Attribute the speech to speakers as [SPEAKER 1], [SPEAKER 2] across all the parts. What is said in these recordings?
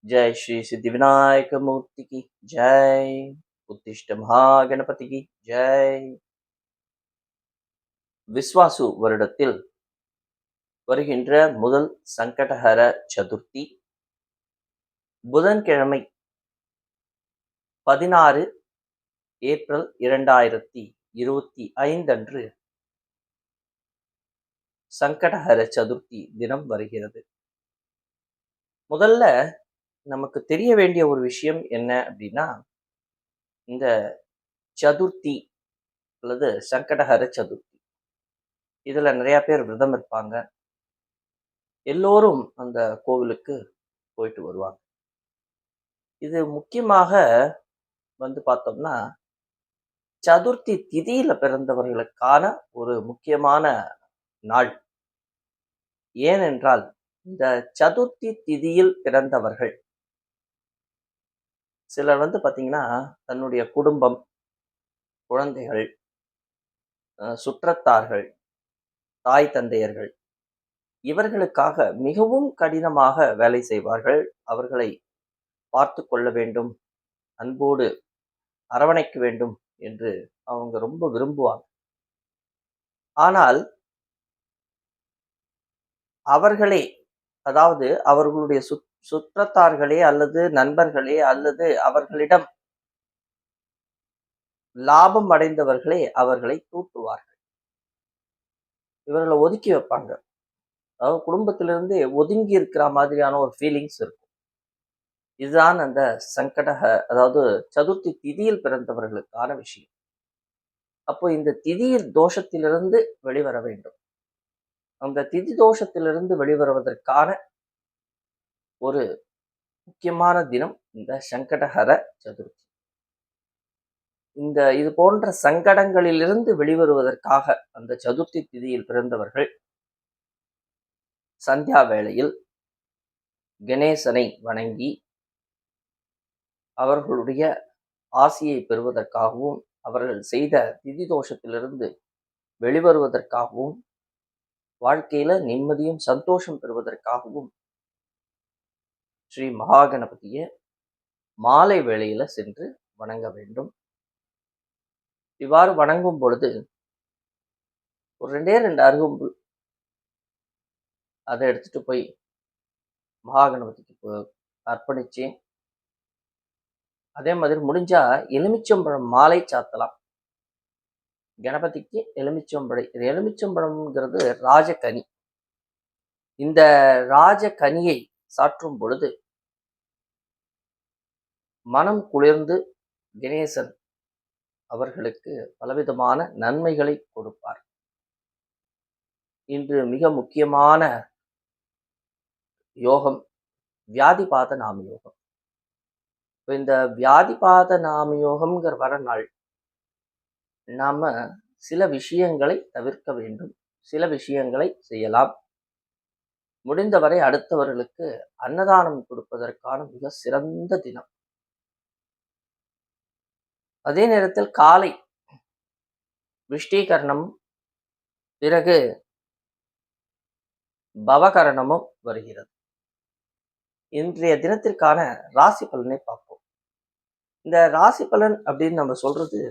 [SPEAKER 1] जय श्री सिद्धिविनायक मूर्ति की जय। उत्तिष्ठ महागणपति की जय। விஸ்வாசு வருடத்தில் வருகின்ற முதல் சங்கடஹர சதுர்த்தி புதன்கிழமை 16 ஏப்ரல் 2025 அன்று சங்கடஹர சதுர்த்தி தினம் வருகிறது. முதல்ல நமக்கு தெரிய வேண்டிய ஒரு விஷயம் என்ன அப்படின்னா, இந்த சதுர்த்தி அல்லது சங்கடஹர சதுர்த்தி இதுல நிறைய பேர் விரதம் இருப்பாங்க. எல்லோரும் அந்த கோவிலுக்கு போயிட்டு வருவாங்க. இது முக்கியமாக பார்த்தோம்னா, சதுர்த்தி திதியில பிறந்தவர்களுக்கான ஒரு முக்கியமான நாள். ஏனென்றால் இந்த சதுர்த்தி திதியில் பிறந்தவர்கள் சிலர் பாத்தீங்கன்னா, தன்னுடைய குடும்பம், குழந்தைகள், சுற்றத்தார்கள், தாய் தந்தையர்கள் இவர்களுக்காக மிகவும் கடினமாக வேலை செய்வார்கள். அவர்களை பார்த்து கொள்ள வேண்டும், அன்போடு அரவணைக்க வேண்டும் என்று அவங்க ரொம்ப விரும்புவாங்க. ஆனால் அவர்களே, அதாவது அவர்களுடைய சுற்றத்தார்களே அல்லது நண்பர்களே அல்லது அவர்களிடம் லாபம் அடைந்தவர்களே அவர்களை தூற்றுவார்கள். இவர்களை ஒதுக்கி வைப்பாங்க. அதாவது குடும்பத்திலிருந்து ஒதுங்கி இருக்கிற மாதிரியான ஒரு ஃபீலிங்ஸ் இருக்கும். இதுதான் அந்த அதாவது சதுர்த்தி திதியில் பிறந்தவர்களுக்கான விஷயம். அப்போ இந்த திதியில் தோஷத்திலிருந்து வெளிவர வேண்டும். அந்த திதி தோஷத்திலிருந்து வெளிவருவதற்கான ஒரு முக்கியமான தினம் இந்த சங்கடஹர சதுர்த்தி. இது போன்ற சங்கடங்களிலிருந்து வெளிவருவதற்காக அந்த சதுர்த்தி திதியில் பிறந்தவர்கள் சந்தியா வேளையில் கணேசனை வணங்கி அவர்களுடைய ஆசியை பெறுவதற்காகவும் அவர்கள் செய்த திதி தோஷத்திலிருந்து வெளிவருவதற்காகவும் வாழ்க்கையில நிம்மதியும் சந்தோஷம் பெறுவதற்காகவும் ஸ்ரீ மகாகணபதியை மாலை வேளையில சென்று வணங்க வேண்டும். இவ்வாறு வணங்கும் பொழுது ஒரு 2 அருகம்புல் அதை எடுத்துட்டு போய் மகாகணபதிக்கு அர்ப்பணிச்சு, அதே மாதிரி முடிஞ்சா எலுமிச்சம்பழம் மாலை சாத்தலாம். கணபதிக்கு எலுமிச்சம்பழம்ங்கிறது ராஜகனி. இந்த ராஜகனியை சாற்றும் பொழுது மனம் குளிர்ந்து கணேசன் அவர்களுக்கு பலவிதமான நன்மைகளை கொடுப்பார். இன்று மிக முக்கியமான யோகம் வியாதிபாத நாம யோகம். இந்த வியாதிபாத நாம யோகம்ங்கிற வர நாள் நாம சில விஷயங்களை தவிர்க்க வேண்டும், சில விஷயங்களை செய்யலாம். முடிந்தவரை அடுத்தவர்களுக்கு அன்னதானம் கொடுப்பதற்கான மிக சிறந்த தினம். அதே நேரத்தில் காலை விஷ்டீகரணம், பிறகு பவகரணமும் வருகிறது. இன்றைய தினத்திற்கான ராசி பலனை பார்ப்போம். இந்த ராசி பலன் அப்படின்னு நம்ம சொல்றது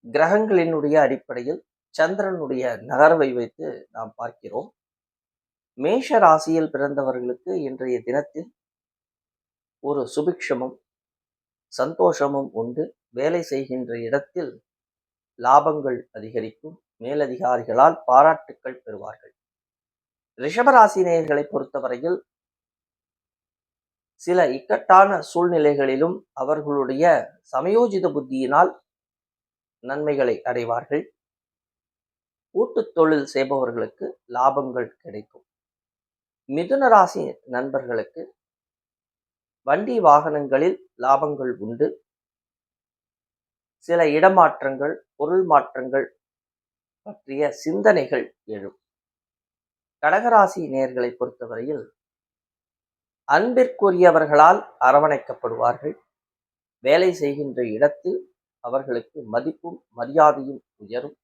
[SPEAKER 1] கிரகங்களினுடைய அடிப்படையில் சந்திரனுடைய நகர்வை வைத்து நாம் பார்க்கிறோம். மேஷ ராசியில் பிறந்தவர்களுக்கு இன்றைய தினத்தில் ஒரு சுபிக்ஷமும் சந்தோஷமும் உண்டு. வேலை செய்கின்ற இடத்தில் லாபங்கள் அதிகரிக்கும். மேலதிகாரிகளால் பாராட்டுக்கள் பெறுவார்கள். ரிஷபராசினியர்களை பொறுத்தவரையில் சில இக்கட்டான சூழ்நிலைகளிலும் அவர்களுடைய சமயோஜித புத்தியினால் நன்மைகளை அடைவார்கள். கூட்டு தொழில் செய்பவர்களுக்கு லாபங்கள் கிடைக்கும். மிதுன ராசி நண்பர்களுக்கு வண்டி வாகனங்களில் லாபங்கள் உண்டு. சில இடமாற்றங்கள், பொருள் மாற்றங்கள் பற்றிய சிந்தனைகள் எழும். கடகராசி நேயர்களை பொறுத்தவரையில் அன்பிற்குரியவர்களால் அரவணைக்கப்படுவார்கள். வேலை செய்கின்ற இடத்தில் அவர்களுக்கு மதிப்பும் மரியாதையும் உயரும்.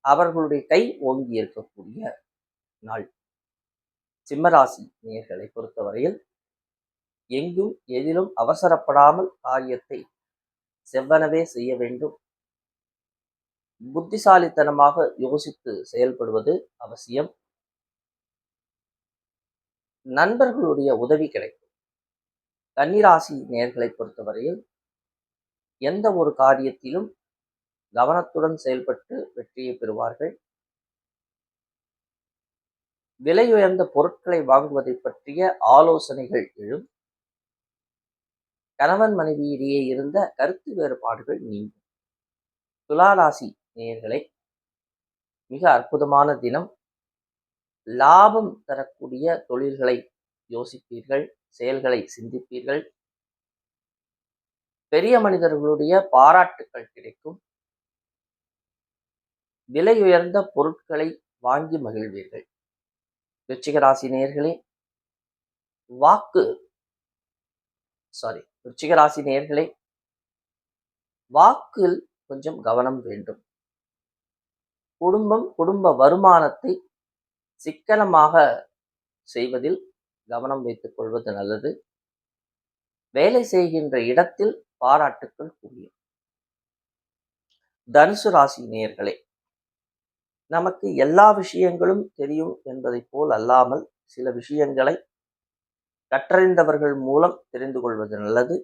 [SPEAKER 1] அவர்களுடைய கை ஓங்கி இருக்கக்கூடிய நாள். சிம்மராசி நேயர்களை பொறுத்தவரையில் எங்கும் எதிலும் அவசரப்படாமல் காரியத்தை செவ்வனவே செய்ய வேண்டும். புத்திசாலித்தனமாக யோசித்து செயல்படுவது அவசியம். நண்பர்களுடைய உதவி கிடைக்கும். கன்னிராசி நேயர்களை பொறுத்தவரையில் எந்த ஒரு காரியத்திலும் கவனத்துடன் செயல்பட்டு வெற்றியை பெறுவார்கள். விலையுயர்ந்த பொருட்களை வாங்குவதை பற்றிய ஆலோசனைகள் எழும். கணவன் மனைவியிடையே இருந்த கருத்து வேறுபாடுகள் நீங்கும். துளாராசி நேயர்களே, மிக அற்புதமான தினம். லாபம் தரக்கூடிய தொழில்களை யோசிப்பீர்கள், செயல்களை சிந்திப்பீர்கள். பெரிய மனிதர்களுடைய பாராட்டுக்கள் கிடைக்கும். விலையுயர்ந்த பொருட்களை வாங்கி மகிழ்வீர்கள். விருச்சிக ராசி நேயர்களே, விருச்சிக ராசி நேயர்களே, வாக்கில் கொஞ்சம் கவனம் வேண்டும். குடும்ப வருமானத்தை சிக்கனமாக செய்வதில் கவனம் வைத்துக் கொள்வது நல்லது. வேலை செய்கின்ற இடத்தில் பாராட்டுக்கள் குவியும். தனுசு ராசி நேயர்களே, நமக்கு எல்லா விஷயங்களும் தெரியும் என்பதை போல் அல்லாமல் சில விஷயங்களை கற்றறிந்தவர்கள் மூலம் தெரிந்து கொள்வது நல்லது.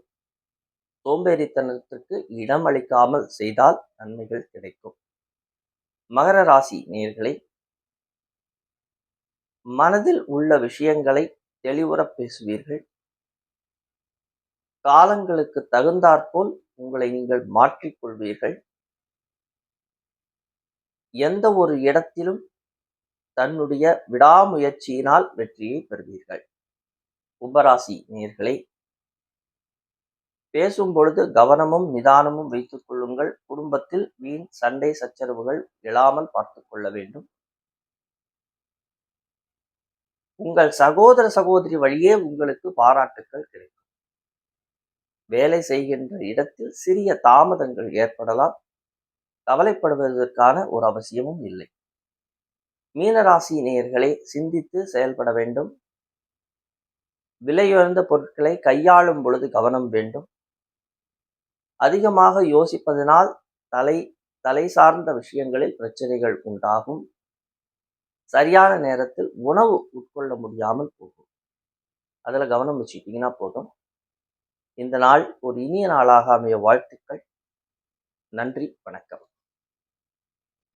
[SPEAKER 1] சோம்பேறித்தனத்திற்கு இடம் அளிக்காமல் செய்தால் நன்மைகள் கிடைக்கும். மகர ராசி நேயர்களே, மனதில் உள்ள விஷயங்களை தெளிவுற பேசுவீர்கள். காலங்களுக்கு தகுந்தாற்போல் உங்களை நீங்கள் மாற்றிக்கொள்வீர்கள். எந்த ஒரு இடத்திலும் தன்னுடைய விடாமுயற்சியினால் வெற்றியை பெறுவீர்கள். கும்பராசி நேயர்களே, பேசும் பொழுது கவனமும் நிதானமும் வைத்துக் கொள்ளுங்கள். குடும்பத்தில் வீண் சண்டை சச்சரவுகள் எழாமல் பார்த்துக் கொள்ள வேண்டும். உங்கள் சகோதர சகோதரி வழியே உங்களுக்கு பாராட்டுக்கள் கிடைக்கும். வேலை செய்கின்ற இடத்தில் சிறிய தாமதங்கள் ஏற்படலாம். கவலைப்படுவதற்கான ஒரு அவசியமும் இல்லை. மீனராசி நேயர்களே, சிந்தித்து செயல்பட வேண்டும். விலையுயர்ந்த பொருட்களை கையாளும் பொழுது கவனம் வேண்டும். அதிகமாக யோசிப்பதனால் தலை சார்ந்த விஷயங்களில் பிரச்சனைகள் உண்டாகும். சரியான நேரத்தில் உணவு உட்கொள்ள முடியாமல் போகும். அதுல கவனம் வச்சுக்கிட்டீங்கன்னா போதும். இந்த நாள் ஒரு இனிய நாளாக அமைய வாழ்த்துக்கள். நன்றி, வணக்கம்.